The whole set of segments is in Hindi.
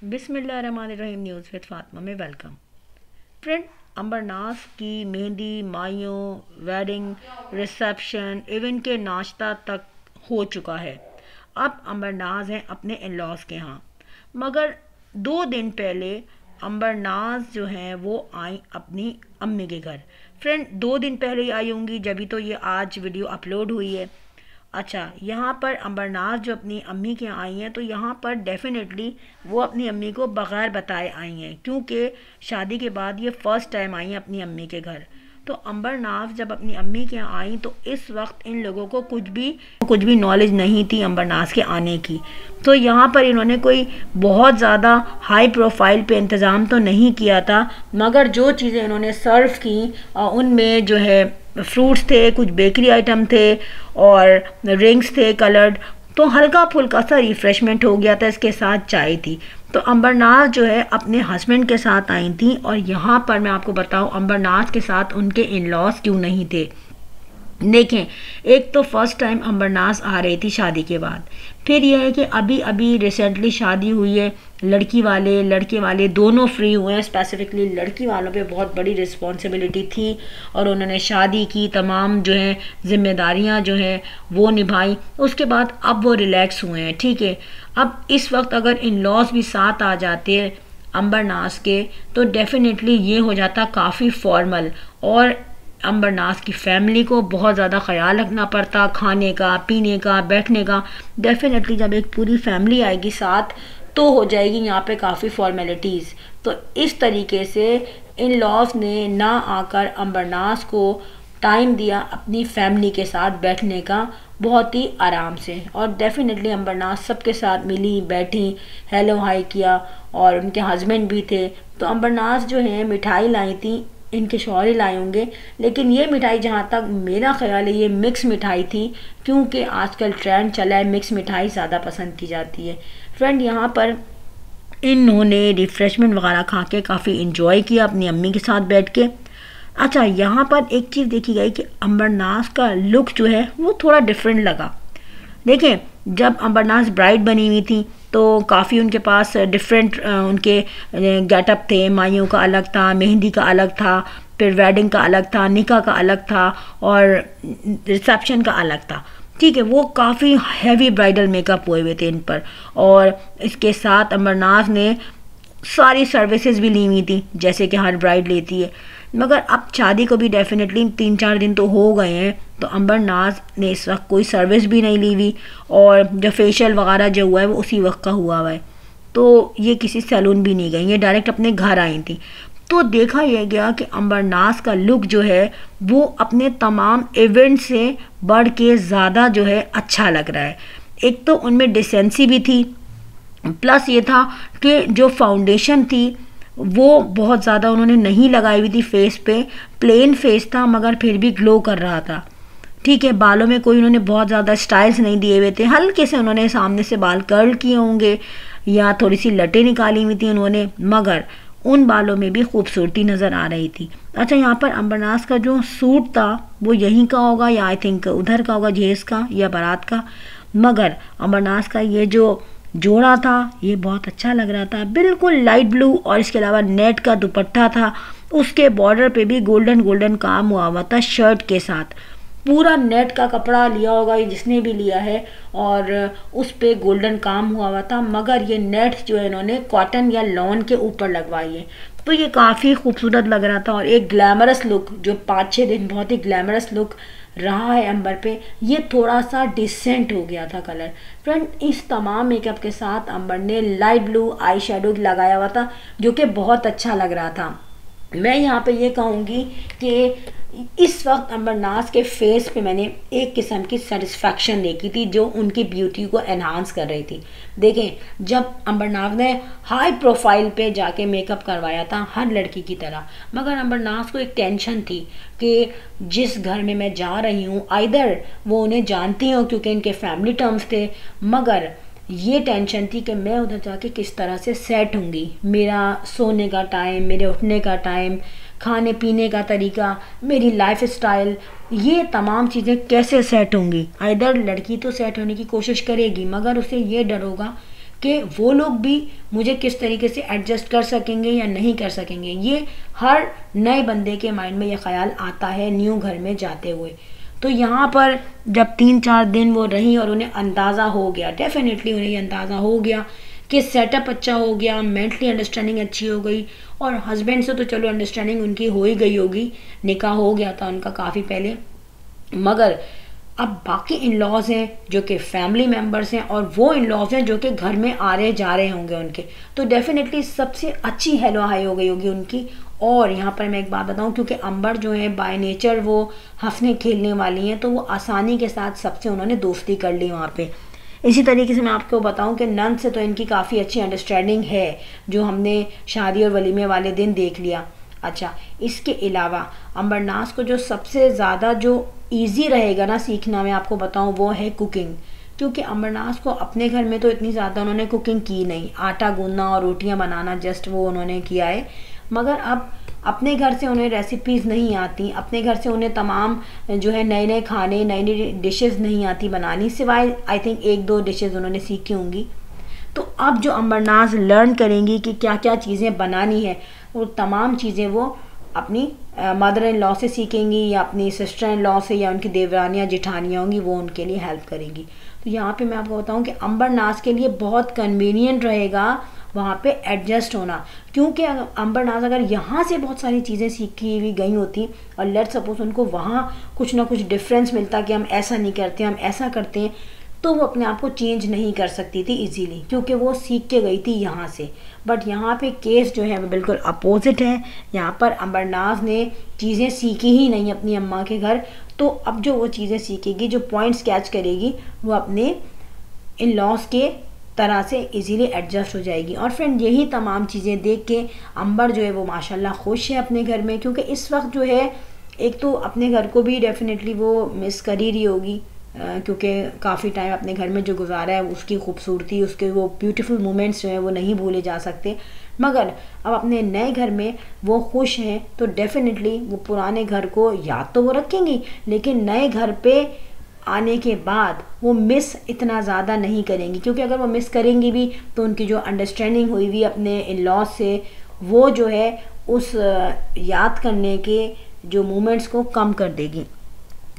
बिस्मिल्लाहिर्रहमानिर्रहीम न्यूज़ विद फातिमा में वेलकम। फ्रेंड, अंबरनाज की मेहंदी, माइयों, वेडिंग, रिसेप्शन, इवेंट के नाश्ता तक हो चुका है। अब अंबरनाज हैं अपने इन लॉज के यहाँ। मगर 2 दिन पहले अंबरनाज जो हैं वो आई अपनी अम्मी के घर। फ्रेंड, 2 दिन पहले ही आई होंगी, जभी तो ये आज वीडियो अपलोड हुई है। अच्छा, यहाँ पर अंबरनाज जो अपनी अम्मी के यहाँ आई हैं, तो यहाँ पर डेफिनेटली वो अपनी अम्मी को बग़ैर बताए आई हैं, क्योंकि शादी के बाद ये फ़र्स्ट टाइम आई हैं अपनी अम्मी के घर। तो अंबरनाज जब अपनी अम्मी के यहाँ आई तो इस वक्त इन लोगों को कुछ भी नॉलेज नहीं थी अंबरनाज के आने की। तो यहाँ पर इन्होंने कोई बहुत ज़्यादा हाई प्रोफाइल पे इंतज़ाम तो नहीं किया था, मगर जो चीज़ें इन्होंने सर्व की उनमें जो है फ्रूट्स थे, कुछ बेकरी आइटम थे और रिंग्स थे कलर्ड। तो हल्का फुल्का सा रिफ़्रेशमेंट हो गया था, इसके साथ चाय थी। तो अंबरनाज जो है अपने हस्बैंड के साथ आई थी। और यहाँ पर मैं आपको बताऊँ अंबरनाज के साथ उनके इन लॉज क्यों नहीं थे। देखें, एक तो फर्स्ट टाइम अंबरनाज आ रही थी शादी के बाद। फिर यह है कि अभी अभी रिसेंटली शादी हुई है, लड़की वाले लड़के वाले दोनों फ्री हुए हैं। स्पेसिफिकली लड़की वालों पे बहुत बड़ी रिस्पॉन्सिबिलिटी थी और उन्होंने शादी की, तमाम जो है जिम्मेदारियां जो हैं वो निभाई। उसके बाद अब वो रिलैक्स हुए हैं। ठीक है, अब इस वक्त अगर इन लॉज भी साथ आ जाते हैं अंबरनाज के तो डेफिनेटली ये हो जाता काफ़ी फॉर्मल और अंबरनाज की फैमिली को बहुत ज़्यादा ख्याल रखना पड़ता, खाने का, पीने का, बैठने का। डेफिनेटली जब एक पूरी फैमिली आएगी साथ तो हो जाएगी यहाँ पे काफ़ी फॉर्मेलिटीज़। तो इस तरीके से इन लॉज ने ना आकर अंबरनाज को टाइम दिया अपनी फैमिली के साथ बैठने का, बहुत ही आराम से। और डेफिनेटली अंबरनाज सबके साथ मिली, बैठी, हेलो हाई किया और उनके हस्बैंड भी थे। तो अंबरनाज जो है मिठाई लाई थी, इनके शौहर ही लाए होंगे, लेकिन ये मिठाई जहाँ तक मेरा ख्याल है ये मिक्स मिठाई थी, क्योंकि आजकल ट्रेंड चला है मिक्स मिठाई ज़्यादा पसंद की जाती है। फ्रेंड, यहाँ पर इन्होंने रिफ़्रेशमेंट वगैरह खा के काफ़ी इंजॉय किया अपनी अम्मी के साथ बैठ के। अच्छा, यहाँ पर एक चीज़ देखी गई कि अंबरनाज का लुक जो है वो थोड़ा डिफरेंट लगा। देखें, जब अंबरनाज ब्राइड बनी हुई थी तो काफ़ी उनके पास डिफरेंट उनके गेटअप थे। माइयों का अलग था, मेहंदी का अलग था, फिर वेडिंग का अलग था, निकाह का अलग था और रिसेप्शन का अलग था। ठीक है, वो काफ़ी हैवी ब्राइडल मेकअप हुए हुए थे इन पर। और इसके साथ अंबरनाज ने सारी सर्विसेज भी ली हुई थी जैसे कि हर ब्राइड लेती है। मगर अब शादी को भी डेफिनेटली 3-4 दिन तो हो गए हैं, तो अंबरनाज ने इस वक्त कोई सर्विस भी नहीं ली हुई और जो फेशियल वगैरह जो हुआ है वो उसी वक्त का हुआ है। तो ये किसी सैलून भी नहीं गई, ये डायरेक्ट अपने घर आई थी। तो देखा यह गया कि अंबरनाज का लुक जो है वो अपने तमाम इवेंट से बढ़ के ज़्यादा जो है अच्छा लग रहा है। एक तो उनमें डिसेंसी भी थी, प्लस ये था कि जो फाउंडेशन थी वो बहुत ज़्यादा उन्होंने नहीं लगाई हुई थी फेस पे। प्लेन फेस था मगर फिर भी ग्लो कर रहा था। ठीक है, बालों में कोई उन्होंने बहुत ज़्यादा स्टाइल्स नहीं दिए हुए थे, हल्के से उन्होंने सामने से बाल कर्ल किए होंगे या थोड़ी सी लटें निकाली हुई थी उन्होंने, मगर उन बालों में भी खूबसूरती नज़र आ रही थी। अच्छा, यहाँ पर अंबरनाज का जो सूट था वो यहीं का होगा या आई थिंक उधर का होगा, जहेज़ का या बारात का, मगर अंबरनाज का ये जो जोड़ा था ये बहुत अच्छा लग रहा था, बिल्कुल लाइट ब्लू। और इसके अलावा नेट का दुपट्टा था, उसके बॉर्डर पे भी गोल्डन गोल्डन काम हुआ हुआ था शर्ट के साथ। पूरा नेट का कपड़ा लिया होगा ये जिसने भी लिया है और उस पे गोल्डन काम हुआ हुआ था, मगर ये नेट जो है इन्होंने कॉटन या लॉन के ऊपर लगवाई है। तो ये काफ़ी खूबसूरत लग रहा था और एक ग्लैमरस लुक जो 5-6 दिन बहुत ही ग्लैमरस लुक रहा है अंबर पे, ये थोड़ा सा डिसेंट हो गया था कलर। फ्रेंड, इस तमाम मेकअप के साथ अंबर ने लाइट ब्लू आई शेडो लगाया हुआ था जो कि बहुत अच्छा लग रहा था। मैं यहाँ पे ये कहूँगी कि इस वक्त अंबरनाज के फेस पे मैंने एक किस्म की सेटिस्फैक्शन देखी थी जो उनकी ब्यूटी को एनहांस कर रही थी। देखें, जब अंबरनाज ने हाई प्रोफाइल पे जाके मेकअप करवाया था हर लड़की की तरह, मगर अंबरनाज को एक टेंशन थी कि जिस घर में मैं जा रही हूँ आइदर वो उन्हें जानती हो क्योंकि इनके फैमिली टर्म्स थे, मगर ये टेंशन थी कि मैं उधर जाके किस तरह से सेट होंगी, मेरा सोने का टाइम, मेरे उठने का टाइम, खाने पीने का तरीका, मेरी लाइफ स्टाइल, ये तमाम चीज़ें कैसे सेट होंगी। इधर लड़की तो सेट होने की कोशिश करेगी मगर उसे ये डर होगा कि वो लोग भी मुझे किस तरीके से एडजस्ट कर सकेंगे या नहीं कर सकेंगे। ये हर नए बंदे के माइंड में ये ख्याल आता है न्यू घर में जाते हुए। तो यहाँ पर जब 3-4 दिन वो रही और उन्हें अंदाज़ा हो गया, डेफिनेटली उन्हें ये अंदाज़ा हो गया कि सेटअप अच्छा हो गया, मेंटली अंडरस्टैंडिंग अच्छी हो गई, और हस्बैंड से तो चलो अंडरस्टैंडिंग उनकी हो ही गई होगी, निकाह हो गया था उनका काफ़ी पहले, मगर अब बाकी इन लॉज हैं जो कि फैमिली मेम्बर्स हैं और वो इन लॉज हैं जो कि घर में आ रहे जा रहे होंगे उनके, तो डेफिनेटली सबसे अच्छी हेलो हाई हो गई होगी उनकी। और यहाँ पर मैं एक बात बताऊँ, क्योंकि अंबर जो है बाय नेचर वो हंसने खेलने वाली हैं, तो वो आसानी के साथ सबसे उन्होंने दोस्ती कर ली वहाँ पे। इसी तरीके से मैं आपको बताऊं कि नन से तो इनकी काफ़ी अच्छी अंडरस्टैंडिंग है, जो हमने शादी और वलीमे वाले दिन देख लिया। अच्छा, इसके अलावा अंबरनाज को जो सबसे ज़्यादा जो इजी रहेगा ना सीखना, मैं आपको बताऊं, वो है कुकिंग। क्योंकि अंबरनाज को अपने घर में तो इतनी ज़्यादा उन्होंने कुकिंग की नहीं, आटा गूंदना और रोटियां बनाना जस्ट वो उन्होंने किया है, मगर अब अपने घर से उन्हें रेसिपीज़ नहीं आती, अपने घर से उन्हें तमाम जो है नए नए खाने, नई नई डिशेज़ नहीं आती बनानी, सिवाय आई थिंक 1-2 डिशेज़ उन्होंने सीखी होंगी। तो अब जो अंबरनाज लर्न करेंगी कि क्या क्या चीज़ें बनानी है, वो तमाम चीज़ें वो अपनी मदर इन लॉ से सीखेंगी या अपनी सिस्टर इन लॉ से, या उनकी देवरानियाँ जिठानियाँ होंगी वो उनके लिए हेल्प करेंगी। तो यहाँ पे मैं आपको बताऊँ कि अंबरनाज के लिए बहुत कन्वीनियंट रहेगा वहाँ पे एडजस्ट होना, क्योंकि अंबरनाज अगर यहाँ से बहुत सारी चीज़ें सीखी हुई गई होती और लेट सपोज उनको वहाँ कुछ ना कुछ डिफरेंस मिलता कि हम ऐसा नहीं करते, हम ऐसा करते हैं, तो वो अपने आप को चेंज नहीं कर सकती थी इजीली, क्योंकि वो सीख के गई थी यहाँ से। बट यहाँ पे केस जो है वो बिल्कुल अपोजिट है। यहाँ पर अंबरनाज ने चीज़ें सीखी ही नहीं अपनी अम्मा के घर, तो अब जो वो चीज़ें सीखेगी, जो पॉइंट्स कैच करेगी, वो अपने इन लॉज के तरह से इजीली एडजस्ट हो जाएगी। और फ्रेंड, यही तमाम चीज़ें देख के अंबर जो है वो माशाल्लाह खुश है अपने घर में, क्योंकि इस वक्त जो है एक तो अपने घर को भी डेफिनेटली वो मिस कर ही रही होगी, क्योंकि काफ़ी टाइम अपने घर में जो गुजारा है उसकी खूबसूरती, उसके वो ब्यूटीफुल मोमेंट्स जो हैं वो नहीं भूले जा सकते। मगर अब अपने नए घर में वो खुश हैं, तो डेफिनेटली वो पुराने घर को याद तो वो रखेंगी, लेकिन नए घर पे आने के बाद वो मिस इतना ज़्यादा नहीं करेंगी, क्योंकि अगर वो मिस करेंगी भी तो उनकी जो अंडरस्टैंडिंग हुई हुई अपने इन लॉज से, वो जो है उस याद करने के जो मोमेंट्स को कम कर देगी।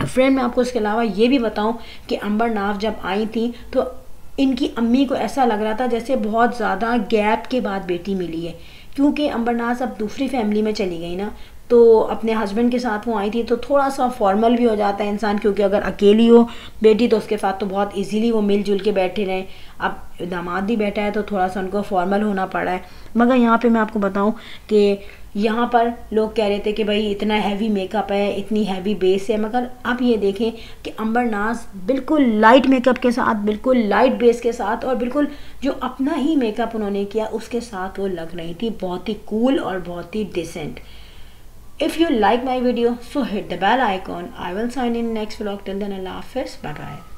फ्रेंड, मैं आपको इसके अलावा ये भी बताऊं कि अंबरनाज जब आई थी तो इनकी अम्मी को ऐसा लग रहा था जैसे बहुत ज़्यादा गैप के बाद बेटी मिली है, क्योंकि अंबरनाज अब दूसरी फैमिली में चली गई ना, तो अपने हस्बैंड के साथ वो आई थी, तो थोड़ा सा फॉर्मल भी हो जाता है इंसान, क्योंकि अगर अकेली हो बेटी तो उसके साथ तो बहुत इजीली वो मिलजुल के बैठे रहें। अब दामाद भी बैठा है तो थोड़ा सा उनको फॉर्मल होना पड़ा है। मगर यहाँ पे मैं आपको बताऊँ कि यहाँ पर लोग कह रहे थे कि भाई इतना हैवी मेकअप है, इतनी हैवी बेस है, मगर अब ये देखें कि अंबरनाज बिल्कुल लाइट मेकअप के साथ, बिल्कुल लाइट बेस के साथ, और बिल्कुल जो अपना ही मेकअप उन्होंने किया उसके साथ वो लग रही थी बहुत ही कूल और बहुत ही decent. If you like my video, so hit the bell icon. I will sign in next vlog. Till then, Allah Hafiz. Bye bye.